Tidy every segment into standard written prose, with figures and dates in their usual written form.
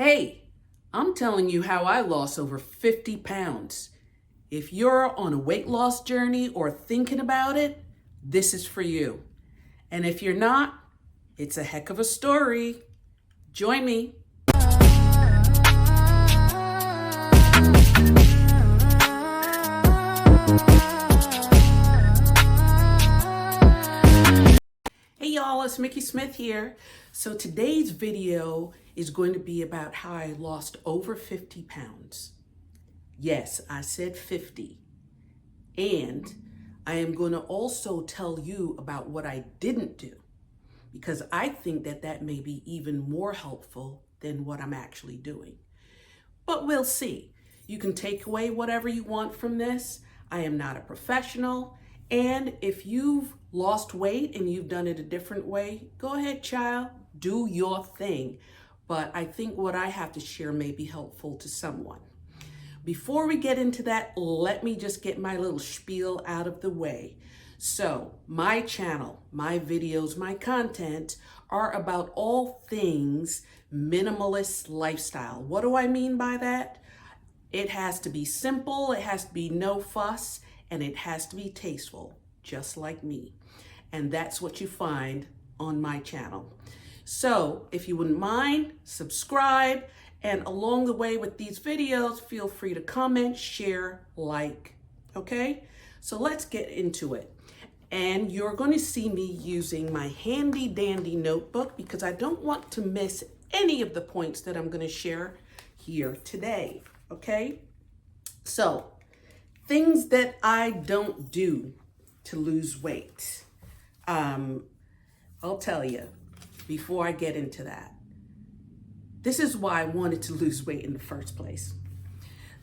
Hey, I'm telling you how I lost over 50 pounds. If you're on a weight loss journey or thinking about it, this is for you. And if you're not, it's a heck of a story. Join me. Hey y'all, it's Mickey Smith here. So today's video is going to be about how I lost over 50 pounds. Yes, I said 50. And I am going to also tell you about what I didn't do, because I think that may be even more helpful than what I'm actually doing. But we'll see. You can take away whatever you want from this. I am not a professional. And if you've lost weight and you've done it a different way, go ahead, child, do your thing. But I think what I have to share may be helpful to someone. Before we get into that, let me just get my little spiel out of the way. So my channel, my videos, my content are about all things minimalist lifestyle. What do I mean by that? It has to be simple, it has to be no fuss, and it has to be tasteful, just like me. And that's what you find on my channel. So if you wouldn't mind, subscribe, and along the way with these videos, feel free to comment, share, like, okay? So let's get into it. And you're going to see me using my handy dandy notebook because I don't want to miss any of the points that I'm going to share here today, okay? So, things that I don't do to lose weight. I'll tell you before I get into that. This is why I wanted to lose weight in the first place.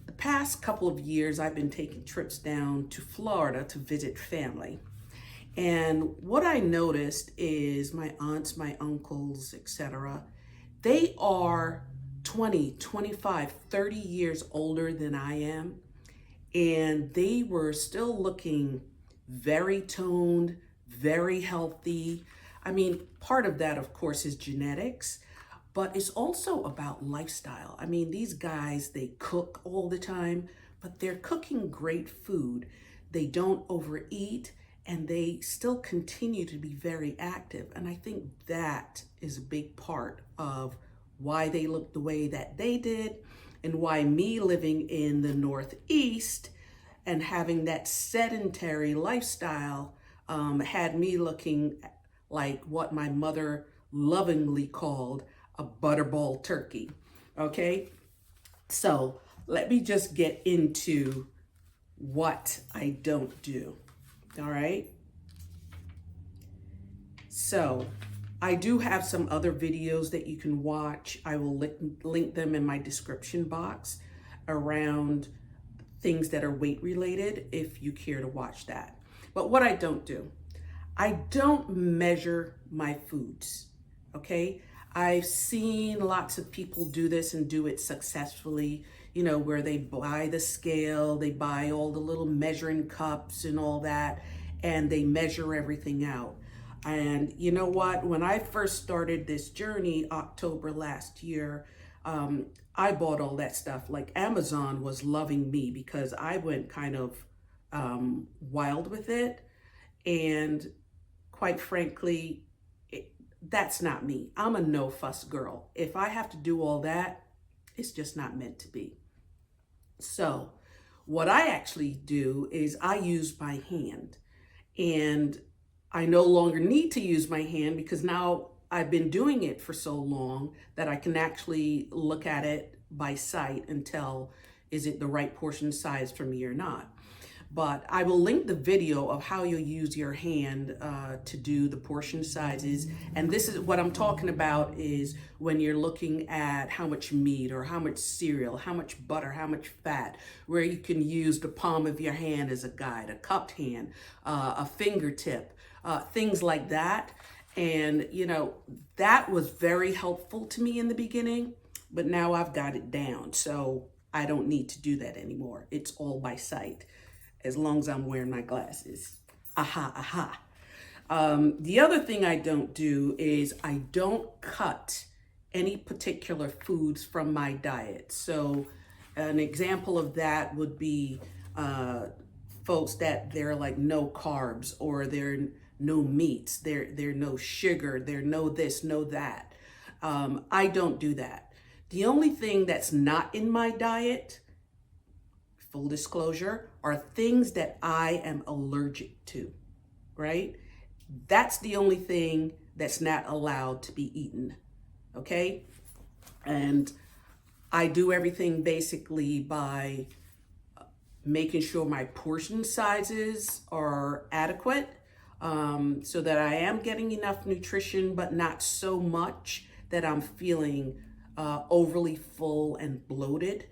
The past couple of years, I've been taking trips down to Florida to visit family. And what I noticed is my aunts, my uncles, etc., they are 20, 25, 30 years older than I am. And they were still looking very toned, very healthy. I mean, part of that, of course, is genetics, but it's also about lifestyle. I mean, these guys, they cook all the time, but they're cooking great food. They don't overeat, and they still continue to be very active. And I think that is a big part of why they look the way that they did, and why me living in the Northeast and having that sedentary lifestyle had me looking like what my mother lovingly called a butterball turkey, okay? So let me just get into what I don't do, all right? So I do have some other videos that you can watch. I will link them in my description box around things that are weight related if you care to watch that. But what I don't do, I don't measure my foods, okay? I've seen lots of people do this and do it successfully, you know, where they buy the scale, they buy all the little measuring cups and all that, and they measure everything out. And you know what? When I first started this journey, October last year, I bought all that stuff. Like Amazon was loving me because I went kind of wild with it. And quite frankly, that's not me. I'm a no fuss girl. If I have to do all that, it's just not meant to be. So what I actually do is I use my hand, and I no longer need to use my hand because now I've been doing it for so long that I can actually look at it by sight and tell, is it the right portion size for me or not? But I will link the video of how you'll use your hand to do the portion sizes. And this is what I'm talking about, is when you're looking at how much meat or how much cereal, how much butter, how much fat, where you can use the palm of your hand as a guide, a cupped hand, a fingertip, things like that. And, you know, that was very helpful to me in the beginning, but now I've got it down. So I don't need to do that anymore. It's all by sight, as long as I'm wearing my glasses. Aha, aha. The other thing I don't do is I don't cut any particular foods from my diet. So an example of that would be folks that they're like no carbs, or they're no meats, they're no sugar, they're no this, no that. I don't do that. The only thing that's not in my diet, full disclosure, are things that I am allergic to, right? That's the only thing that's not allowed to be eaten, okay? And I do everything basically by making sure my portion sizes are adequate, so that I am getting enough nutrition, but not so much that I'm feeling overly full and bloated.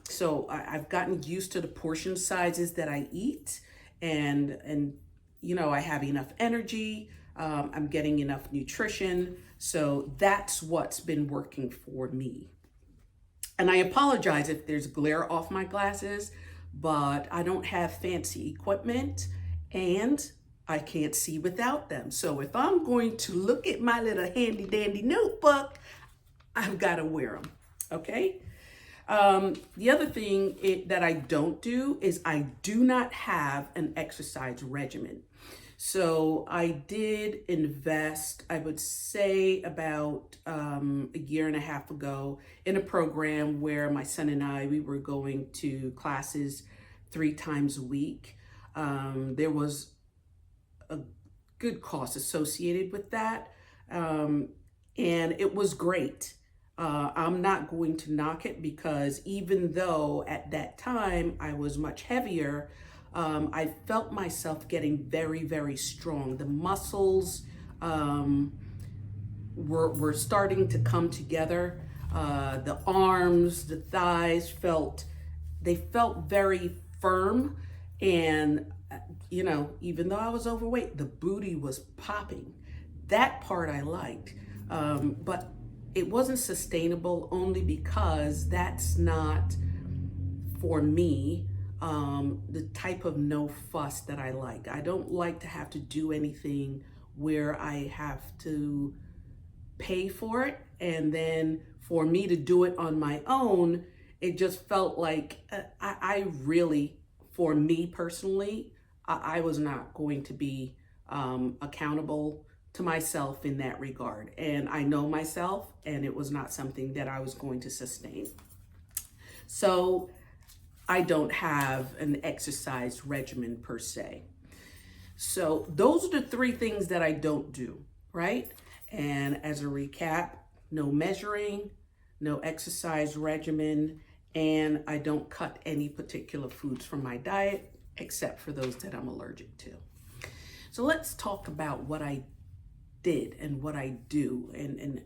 So I've gotten used to the portion sizes that I eat, and I have enough energy. I'm getting enough nutrition. So that's what's been working for me. And I apologize if there's glare off my glasses, but I don't have fancy equipment and I can't see without them. So if I'm going to look at my little handy dandy notebook, I've got to wear them, okay? The other thing that I don't do is I do not have an exercise regimen. So I did invest, I would say about a year and a half ago, in a program where my son and I, we were going to classes 3 times a week. There was a good cost associated with that. And it was great. I'm not going to knock it, because even though at that time I was much heavier, I felt myself getting very, very strong. The muscles were starting to come together. The arms, the thighs felt very firm. And, even though I was overweight, the booty was popping. That part I liked. But it wasn't sustainable, only because that's not, for me, the type of no fuss that I like. I don't like to have to do anything where I have to pay for it, and then for me to do it on my own, it just felt like I really, for me personally, I was not going to be accountable to myself in that regard. And I know myself, and it was not something that I was going to sustain. So I don't have an exercise regimen per se. So those are the 3 things that I don't do, right? And as a recap, no measuring, no exercise regimen, and I don't cut any particular foods from my diet, except for those that I'm allergic to. So let's talk about what I did and what I do, and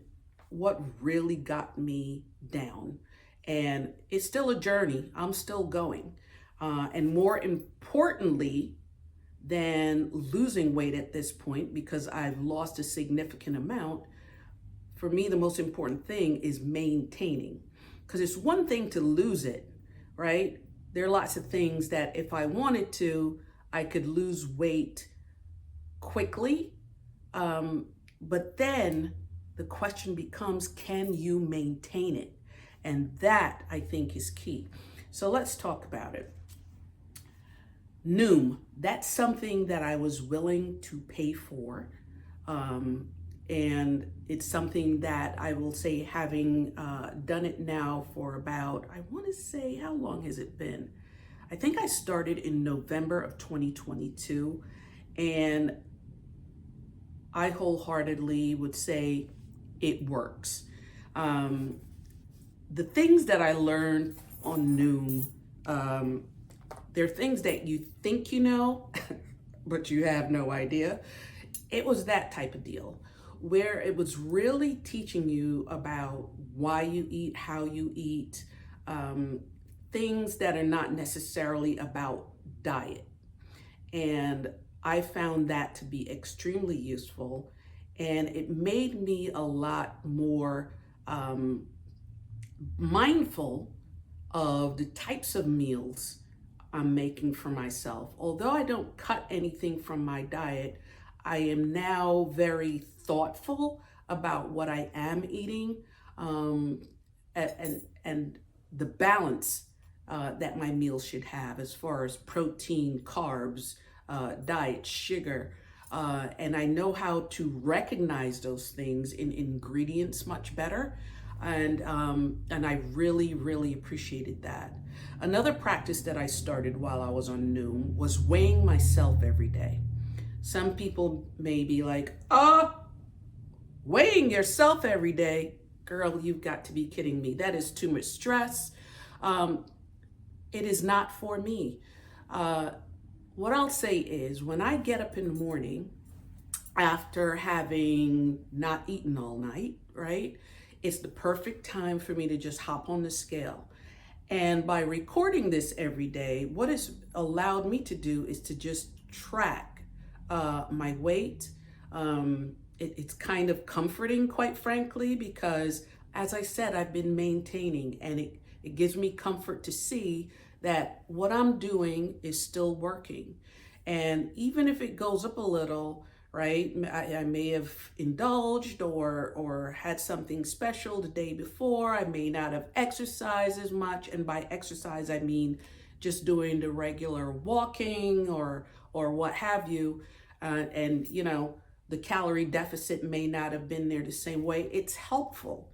what really got me down. And it's still a journey. I'm still going. And more importantly than losing weight at this point, because I've lost a significant amount, for me, the most important thing is maintaining. Because it's one thing to lose it, right? There are lots of things that if I wanted to, I could lose weight quickly. But then the question becomes, can you maintain it? And that, I think, is key. So let's talk about it. Noom, that's something that I was willing to pay for. And it's something that I will say, having done it now for about, I want to say, how long has it been? I think I started in November of 2022. And I wholeheartedly would say it works. The things that I learned on Noom, they're things that you think you know, but you have no idea. It was that type of deal, where it was really teaching you about why you eat, how you eat, things that are not necessarily about diet. And I found that to be extremely useful, and it made me a lot more mindful of the types of meals I'm making for myself. Although I don't cut anything from my diet, I am now very thoughtful about what I am eating, and the balance that my meals should have as far as protein, carbs, diet, sugar. And I know how to recognize those things in ingredients much better. And I really, really appreciated that. Another practice that I started while I was on Noom was weighing myself every day. Some people may be like, weighing yourself every day? Girl, you've got to be kidding me. That is too much stress. It is not for me. What I'll say is when I get up in the morning after having not eaten all night, right? It's the perfect time for me to just hop on the scale. And by recording this every day, what it's allowed me to do is to just track my weight. It's kind of comforting, quite frankly, because as I said, I've been maintaining, and it gives me comfort to see that what I'm doing is still working. And even if it goes up a little, right, I may have indulged or had something special the day before. I may not have exercised as much. And by exercise, I mean just doing the regular walking or what have you. And you know, the calorie deficit may not have been there the same way. It's helpful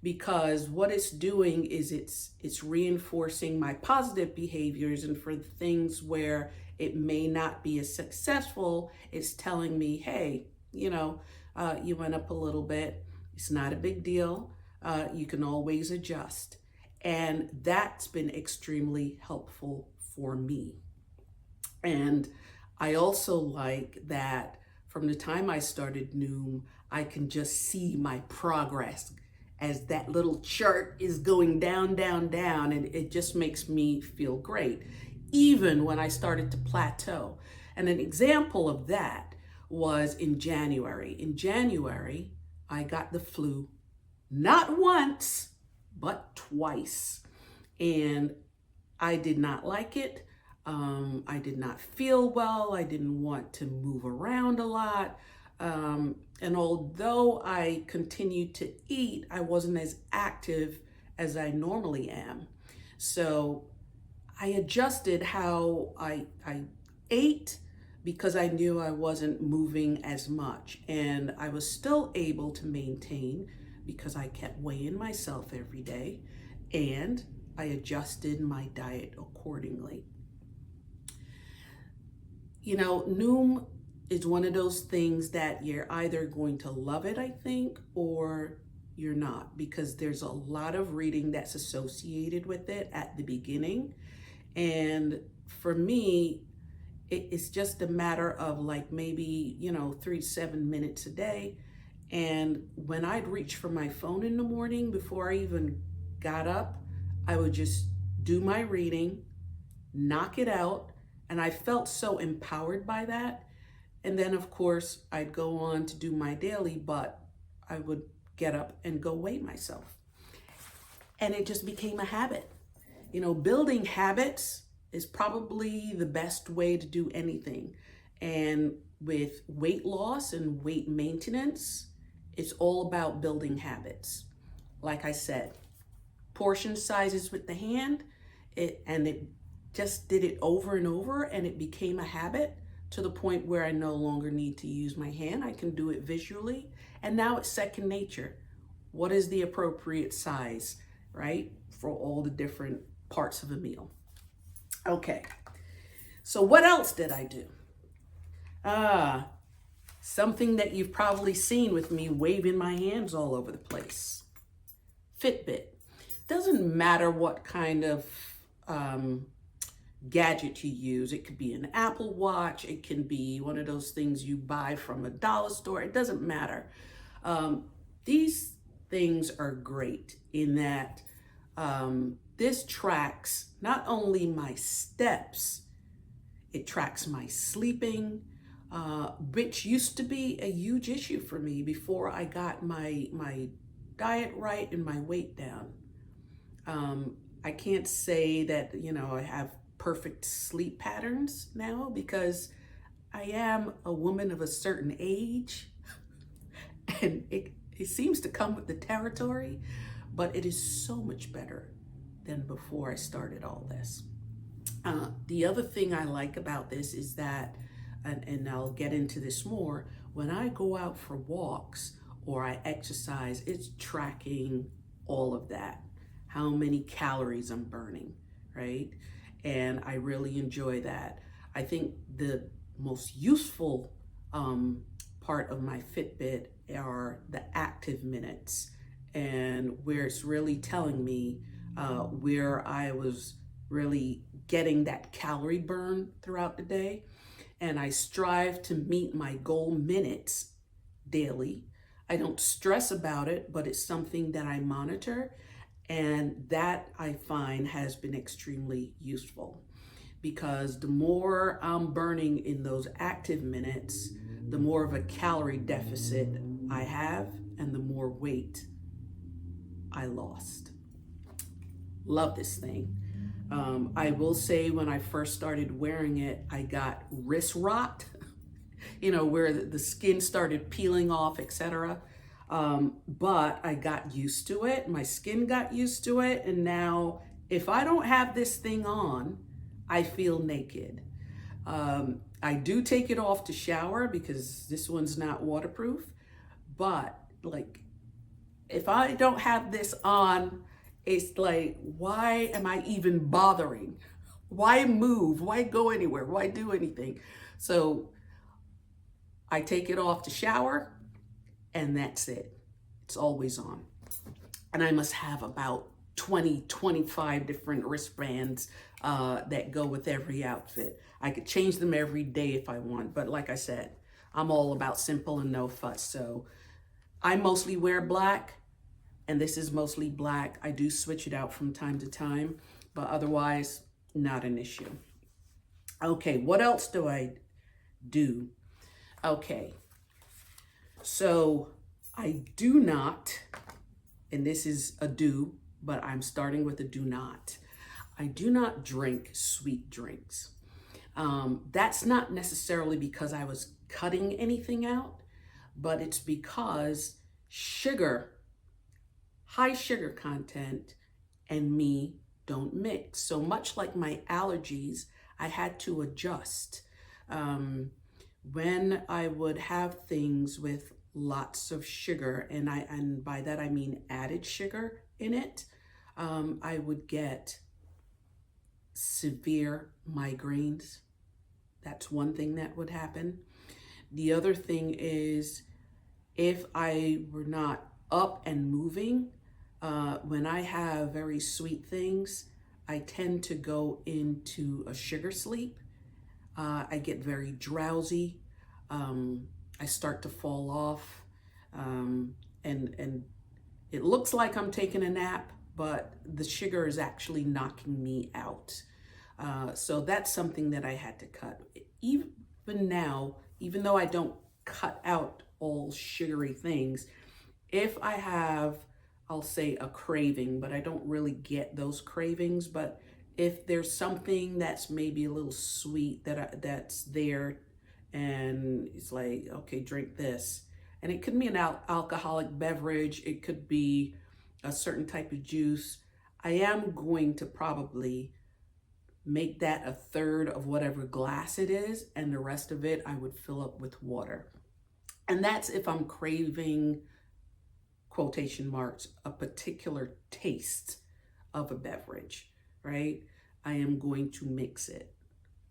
because what it's doing is it's reinforcing my positive behaviors, and for the things where it may not be as successful, it's telling me, hey, you know, you went up a little bit. It's not a big deal. You can always adjust. And that's been extremely helpful for me. And I also like that from the time I started Noom, I can just see my progress as that little chart is going down, down, down, and it just makes me feel great, even when I started to plateau. And an example of that was in January. In January, I got the flu, not once, but twice. And I did not like it. I did not feel well. I didn't want to move around a lot. And although I continued to eat, I wasn't as active as I normally am. So I adjusted how I ate because I knew I wasn't moving as much. And I was still able to maintain because I kept weighing myself every day, and I adjusted my diet accordingly. You know, Noom is one of those things that you're either going to love it, I think, or you're not, because there's a lot of reading that's associated with it at the beginning. And for me, it's just a matter of like maybe, you know, 3 to 7 minutes a day. And when I'd reach for my phone in the morning before I even got up, I would just do my reading, knock it out. And I felt so empowered by that. And then, of course, I'd go on to do my daily, but I would get up and go weigh myself. And it just became a habit. You know, building habits is probably the best way to do anything. And with weight loss and weight maintenance, it's all about building habits. Like I said, portion sizes with the hand, it just did it over and over, and it became a habit to the point where I no longer need to use my hand. I can do it visually. And now it's second nature. What is the appropriate size, right, for all the different parts of a meal? Okay, so what else did I do? Something that you've probably seen with me waving my hands all over the place. Fitbit. Doesn't matter what kind of gadget you use. It could be an Apple Watch. It can be one of those things you buy from a dollar store. It doesn't matter. These things are great in that this tracks not only my steps, it tracks my sleeping, which used to be a huge issue for me before I got my diet right and my weight down. I can't say that, you know, I have perfect sleep patterns now because I am a woman of a certain age, and it It seems to come with the territory, but it is so much better than before I started all this. The other thing I like about this is that, and I'll get into this more, when I go out for walks or I exercise, it's tracking all of that, how many calories I'm burning, right? And I really enjoy that. I think the most useful part of my Fitbit are the active minutes, and where it's really telling me where I was really getting that calorie burn throughout the day. And I strive to meet my goal minutes daily. I don't stress about it, but it's something that I monitor, and that I find has been extremely useful, because the more I'm burning in those active minutes, the more of a calorie deficit I have and the more weight I lost. Love this thing. I will say when I first started wearing it, I got wrist rot, where the skin started peeling off, etc. But I got used to it. My skin got used to it. And now if I don't have this thing on, I feel naked. I do take it off to shower because this one's not waterproof. But like, if I don't have this on, it's like, why am I even bothering? Why move? Why go anywhere? Why do anything? So I take it off to shower, and that's it. It's always on. And I must have about 20, 25 different wristbands that go with every outfit. I could change them every day if I want, but like I said, I'm all about simple and no fuss. So I mostly wear black, and this is mostly black. I do switch it out from time to time, but otherwise, not an issue. Okay, what else do I do? Okay, so I do not, and this is a do, but I'm starting with a do not. I do not drink sweet drinks. That's not necessarily because I was cutting anything out, but it's because sugar, high sugar content, and me don't mix. So much like my allergies, I had to adjust. When I would have things with lots of sugar, and by that I mean added sugar in it, I would get severe migraines. That's one thing that would happen. The other thing is, if I were not up and moving, when I have very sweet things, I tend to go into a sugar sleep. I get very drowsy. I start to fall off, and it looks like I'm taking a nap, but the sugar is actually knocking me out. So that's something that I had to cut. Even now, even though I don't cut out all sugary things, if I have, I'll say, a craving, but I don't really get those cravings, but if there's something that's maybe a little sweet that's there, and it's like, okay, drink this. And it could be an alcoholic beverage. It could be a certain type of juice. I am going to probably make that a third of whatever glass it is, and the rest of it I would fill up with water. And that's if I'm craving, quotation marks, a particular taste of a beverage, right? I am going to mix it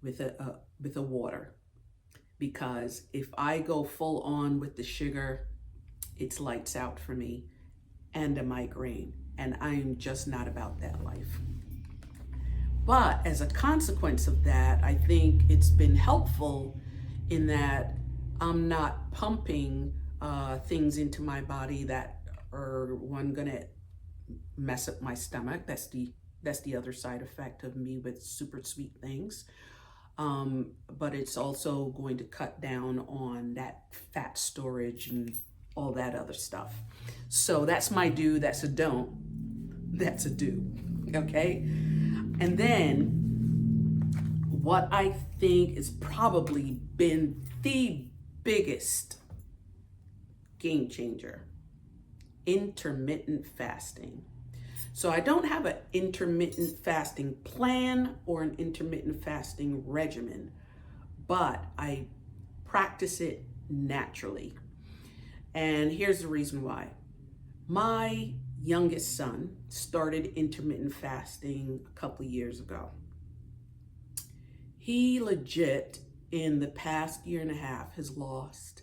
with a water, because if I go full on with the sugar, it's lights out for me and a migraine, and I am just not about that life. But as a consequence of that, I think it's been helpful in that I'm not pumping things into my body that are, one, gonna mess up my stomach. That's the other side effect of me with super sweet things. But it's also going to cut down on that fat storage and all that other stuff. So that's my do, that's a don't, that's a do, okay? And then what I think has probably been the biggest game changer intermittent fasting. So I don't have an intermittent fasting plan or an intermittent fasting regimen, but I practice it naturally. And here's the reason why. My youngest son started intermittent fasting a couple of years ago. He legit, in the past year and a half, has lost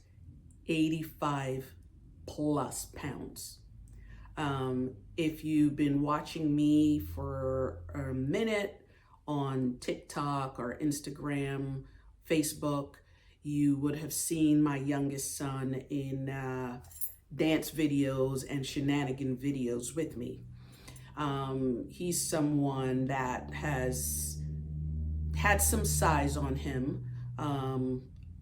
85 plus pounds. If you've been watching me for a minute on TikTok or Instagram, Facebook, you would have seen my youngest son in dance videos and shenanigan videos with me. He's someone that has had some size on him,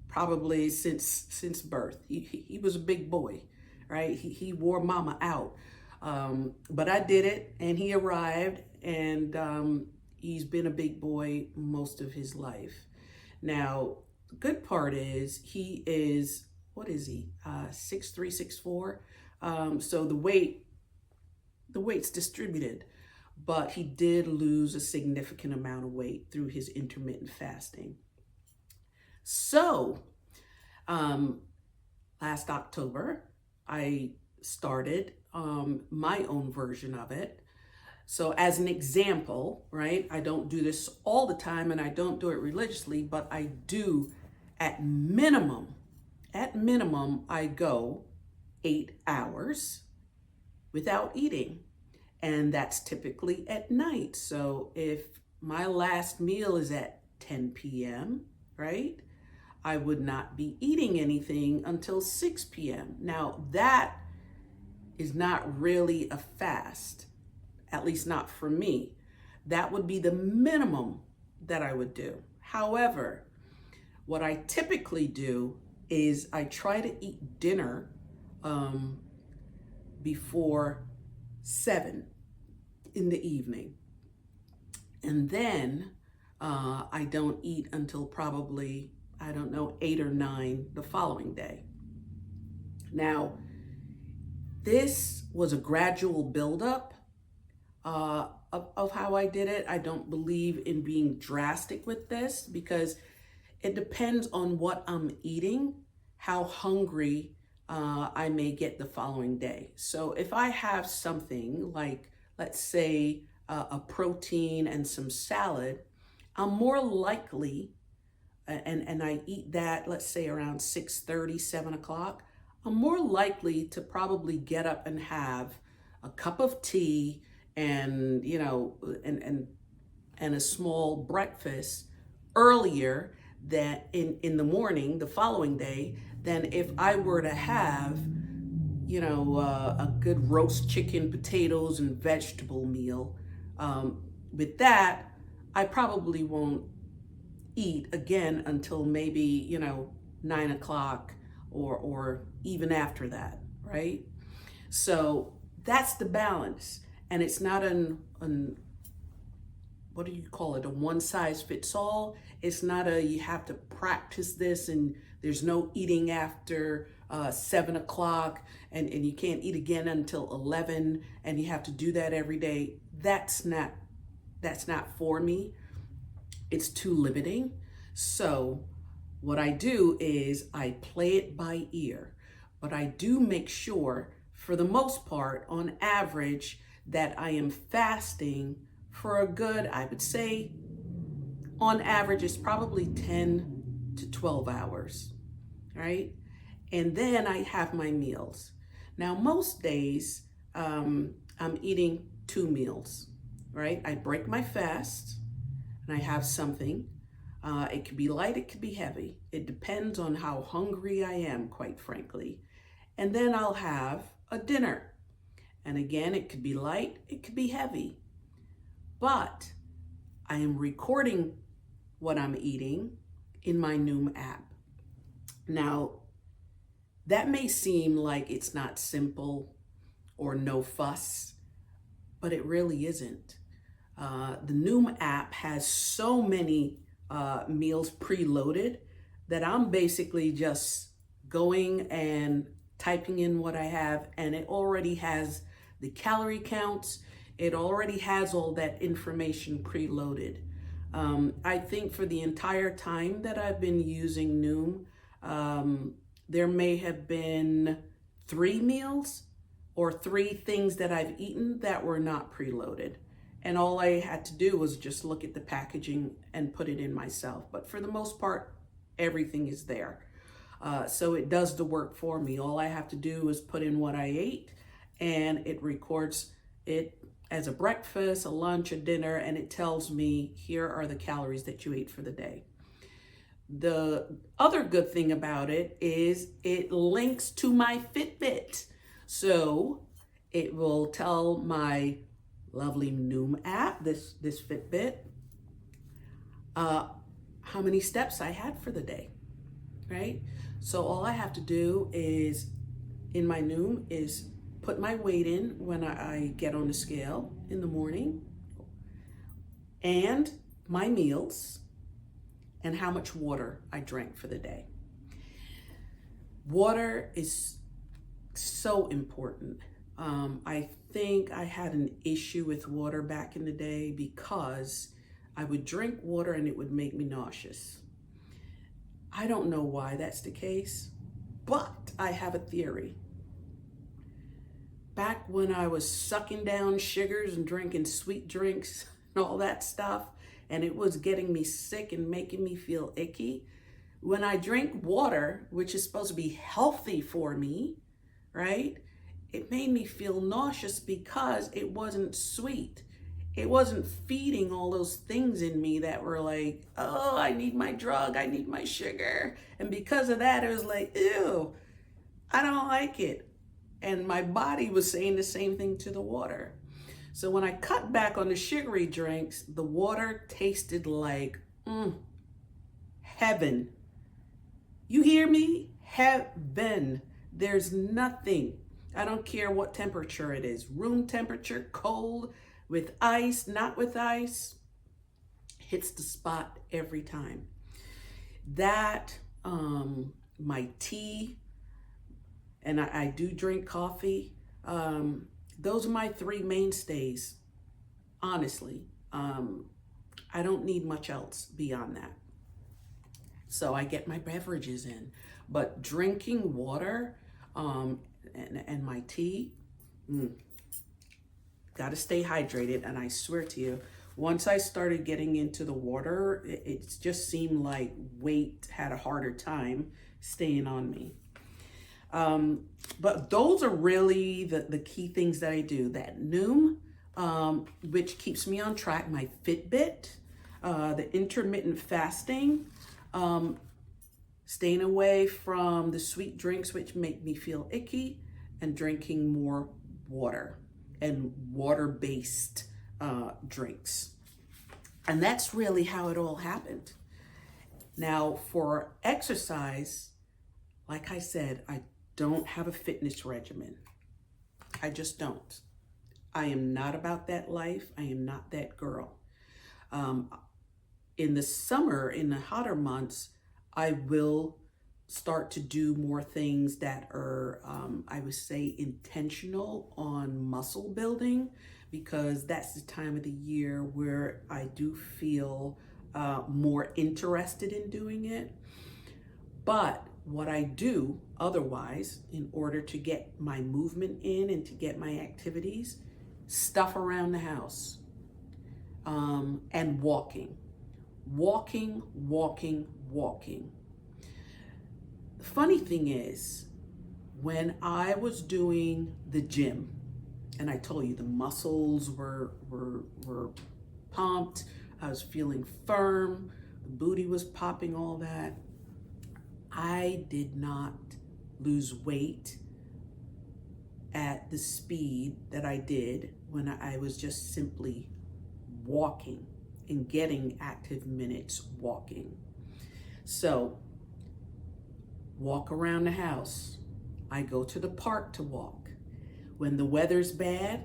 probably since birth. He was a big boy, right? He wore mama out. But I did it, and he arrived, and he's been a big boy most of his life. Now, the good part is he is, what is he? 6'3", 6'4". So the weight's distributed, but he did lose a significant amount of weight through his intermittent fasting. So, last October, I started my own version of it. So as an example, right, I don't do this all the time and I don't do it religiously, but I do at minimum, I go 8 hours without eating. And that's typically at night. So if my last meal is at 10 p.m., right, I would not be eating anything until 6 p.m. Now that is not really a fast, at least not for me. That would be the minimum that I would do. However, what I typically do is I try to eat dinner before 7 in the evening. And then I don't eat until probably, 8 or 9 the following day. Now, this was a gradual buildup of how I did it. I don't believe in being drastic with this because it depends on what I'm eating, how hungry I may get the following day. So if I have something like, let's say, a protein and some salad, I'm more likely, and I eat that, let's say around 6:30, 7 o'clock, I'm more likely to probably get up and have a cup of tea and, and a small breakfast earlier than in the morning, the following day, than if I were to have, a good roast chicken, potatoes, and vegetable meal. With that, I probably won't eat again until maybe, 9 o'clock or even after that, right? So that's the balance. And it's not what do you call it? A one size fits all. It's not you have to practice this and there's no eating after 7 o'clock and you can't eat again until 11 and you have to do that every day. That's not for me. It's too limiting. So what I do is I play it by ear, but I do make sure, for the most part, on average, that I am fasting for a good, I would say, on average, it's probably 10 to 12 hours, right? And then I have my meals. Now, most days, I'm eating 2 meals, right? I break my fast and I have something. It could be light, it could be heavy. It depends on how hungry I am, quite frankly. And then I'll have a dinner. And again, it could be light, it could be heavy. But I am recording what I'm eating in my Noom app. Now, that may seem like it's not simple or no fuss, but it really isn't. The Noom app has so many meals preloaded that I'm basically just going and typing in what I have, and it already has the calorie counts. It already has all that information preloaded. I think for the entire time that I've been using Noom, there may have been 3 meals or 3 things that I've eaten that were not preloaded. And all I had to do was just look at the packaging and put it in myself. But for the most part, everything is there. So it does the work for me. All I have to do is put in what I ate, and it records it as a breakfast, a lunch, a dinner, and it tells me here are the calories that you ate for the day. The other good thing about it is it links to my Fitbit. So it will tell my lovely Noom app, this Fitbit, how many steps I had for the day, right? So all I have to do is, in my Noom, is put my weight in when I get on the scale in the morning, and my meals, and how much water I drank for the day. Water is so important. I think I had an issue with water back in the day because I would drink water and it would make me nauseous. I don't know why that's the case, but I have a theory. Back when I was sucking down sugars and drinking sweet drinks and all that stuff, and it was getting me sick and making me feel icky, when I drink water, which is supposed to be healthy for me, right? It made me feel nauseous because it wasn't sweet. It wasn't feeding all those things in me that were like, oh, I need my drug, I need my sugar. And because of that, it was like, ew, I don't like it. And my body was saying the same thing to the water. So when I cut back on the sugary drinks, the water tasted like heaven. You hear me? Heaven. There's nothing. I don't care what temperature it is. Room temperature, cold, with ice, not with ice. Hits the spot every time. That, my tea, and I do drink coffee. Those are my 3 mainstays, honestly. I don't need much else beyond that. So I get my beverages in. But drinking water and my tea, gotta stay hydrated. And I swear to you, once I started getting into the water, it just seemed like weight had a harder time staying on me. But those are really the key things that I do. That Noom, which keeps me on track, my Fitbit, the intermittent fasting, staying away from the sweet drinks which make me feel icky, and drinking more water and water-based drinks. And that's really how it all happened. Now for exercise, like I said, I don't have a fitness regimen. I just don't. I am not about that life. I am not that girl. In the summer, in the hotter months, I will start to do more things that are, I would say, intentional on muscle building, because that's the time of the year where I do feel more interested in doing it. But what I do otherwise, in order to get my movement in and to get my activities, stuff around the house, and walking. The funny thing is, when I was doing the gym, and I told you the muscles were pumped, I was feeling firm, the booty was popping, all that, I did not lose weight at the speed that I did when I was just simply walking and getting active minutes walking. So, walk around the house. I go to the park to walk. When the weather's bad,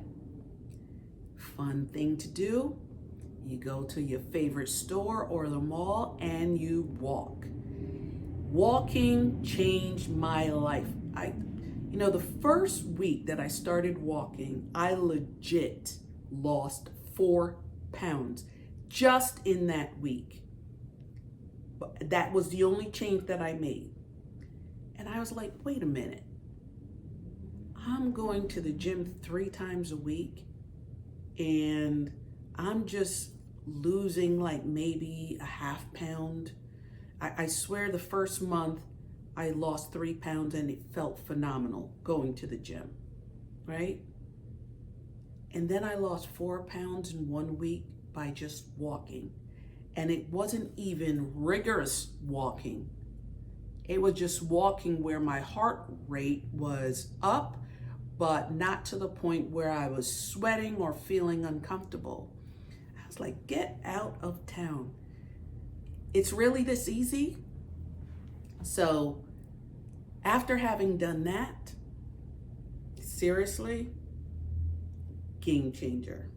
fun thing to do, you go to your favorite store or the mall and you walk. Walking changed my life. You know, the first week that I started walking, I legit lost 4 pounds just in that week. But that was the only change that I made. And I was like, wait a minute. I'm going to the gym 3 times a week and I'm just losing like maybe a half pound. I swear the first month I lost 3 pounds and it felt phenomenal going to the gym, right? And then I lost 4 pounds in 1 week by just walking. And it wasn't even rigorous walking. It was just walking where my heart rate was up, but not to the point where I was sweating or feeling uncomfortable. I was like, get out of town. It's really this easy. So after having done that, seriously, game changer.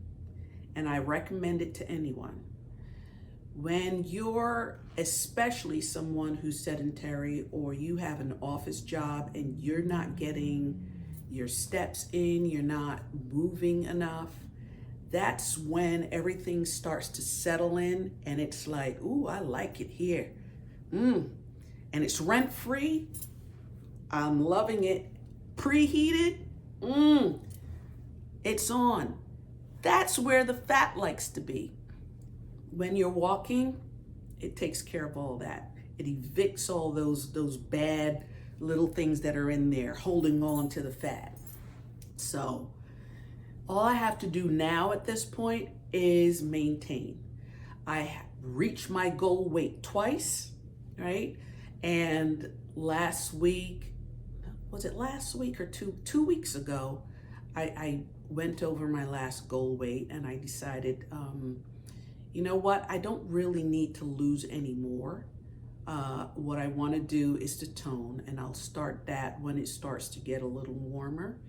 And I recommend it to anyone. When you're especially someone who's sedentary or you have an office job and you're not getting your steps in, you're not moving enough, that's when everything starts to settle in and it's like, ooh, I like it here. And it's rent-free. I'm loving it. Preheated. It's on. That's where the fat likes to be. When you're walking, it takes care of all that. It evicts all those bad little things that are in there holding on to the fat. So all I have to do now at this point is maintain. I reached my goal weight twice, right? And last week, was it last week or 2 weeks ago, I went over my last goal weight and I decided, you know what? I don't really need to lose any more. What I want to do is to tone, and I'll start that when it starts to get a little warmer.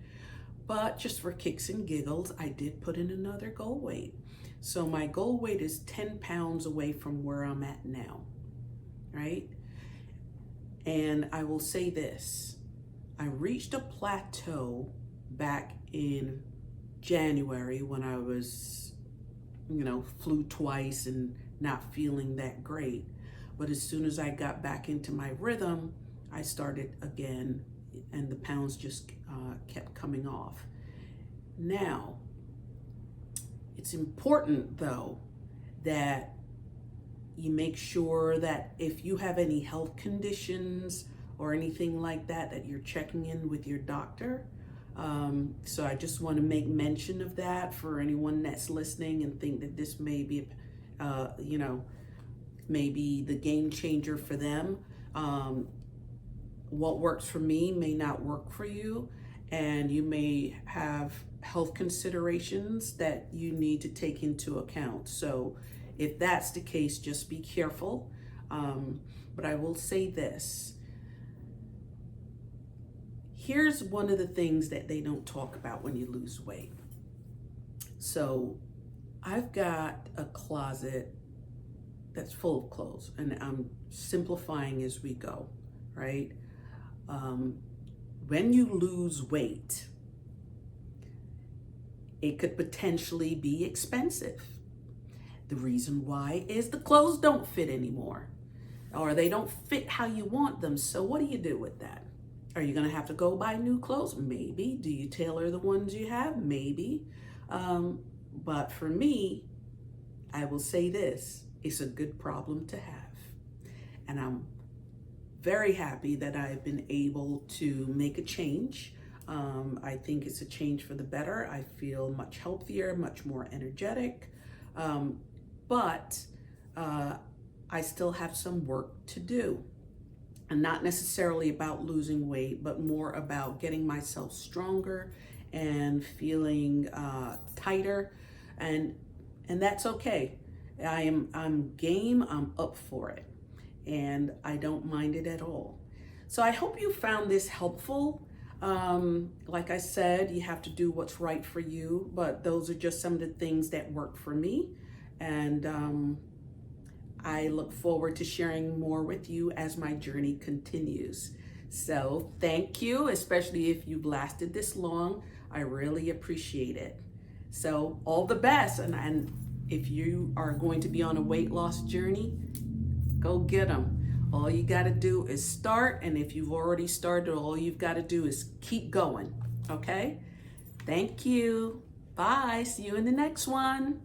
But just for kicks and giggles, I did put in another goal weight. So my goal weight is 10 pounds away from where I'm at now, right? And I will say this, I reached a plateau back in January when I was, flew twice and not feeling that great. But as soon as I got back into my rhythm, I started again and the pounds just kept coming off. Now, it's important though that you make sure that if you have any health conditions or anything like that, that you're checking in with your doctor. So I just want to make mention of that for anyone that's listening and think that this may be, maybe the game changer for them. What works for me may not work for you, and you may have health considerations that you need to take into account. So if that's the case, just be careful. But I will say this. Here's one of the things that they don't talk about when you lose weight. So I've got a closet that's full of clothes, and I'm simplifying as we go, right? When you lose weight, it could potentially be expensive. The reason why is the clothes don't fit anymore, or they don't fit how you want them. So what do you do with that? Are you going to have to go buy new clothes? Maybe. Do you tailor the ones you have? Maybe. But for me, I will say this, it's a good problem to have. And I'm very happy that I've been able to make a change. I think it's a change for the better. I feel much healthier, much more energetic. But I still have some work to do. And not necessarily about losing weight, but more about getting myself stronger and feeling tighter, and that's okay. I'm game. I'm up for it, and I don't mind it at all. So I hope you found this helpful. Like I said, you have to do what's right for you, but those are just some of the things that work for me, and I look forward to sharing more with you as my journey continues. So thank you, especially if you've lasted this long. I really appreciate it. So all the best. And if you are going to be on a weight loss journey, go get them. All you got to do is start. And if you've already started, all you've got to do is keep going. Okay? Thank you. Bye. See you in the next one.